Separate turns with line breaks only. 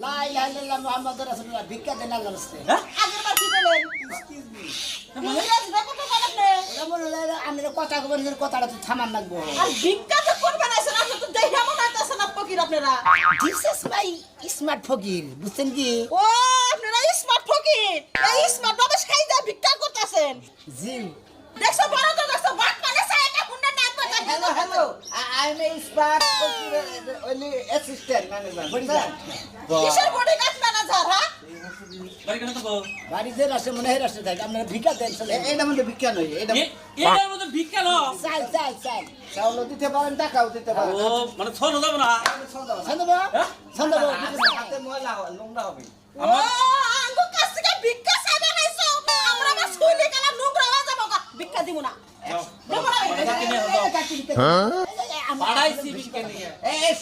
লাই লাই লাই মুহাম্মদুর রাসূলুল্লাহ ভিক্ষা দেন আল্লাহর রাস্তায়
আগেরবার কি বলেন?
এক্সকিউজ মি
ইংরেজি দেখো তো বলেন না।
আমি কথা কবেন কথাটা তো থামান লাগবো
আর ভিক্ষা তো করবেন আছেন আপনি তো দেখে মনে হইতাছে না ফকির আপনারা।
দিস ইজ মাই স্মার্ট ফকির বুঝছেন কি
ও আপনারা স্মার্ট ফকির। এই স্মার্ট বাবা খাইদা ভিক্ষা করতেছেন।
জি
দেখছো বড় তো দেখছো বাট মানে সাইডে হুন্ডা না কথা।
Hello hello I M a smart Fakir only assistant manager বুঝছেন
কিসের বডি গাছ ম্যানেজার হ্যাঁ?
বাড়ি কেন তো
বাড়িতে আসে মনে হয় রাস্তা থাকে আপনারা ভিক্ষা দেন চলে এটা মধ্যে ভিক্ষা নয় এটা
এটার মধ্যে ভিক্ষা লো
চাল চাল চাল চাউল দিতে পারেন টাকাও দিতে পারেন
ও মানে ছোট যাব না
সন্দেবা সন্দেবা
হাতে ময়লা নোংরা হবে
ও আঙ্গু কাছ থেকে ভিক্ষা চাইবে নাইছো। আমরা বাস কইলে কালা নোংরা হয়ে যাবো গা। ভিক্ষা দিব না। দেব না।
কিনে হলো
হ্যাঁ
পাড়াইছি ভিক্ষা নিয়ে
এই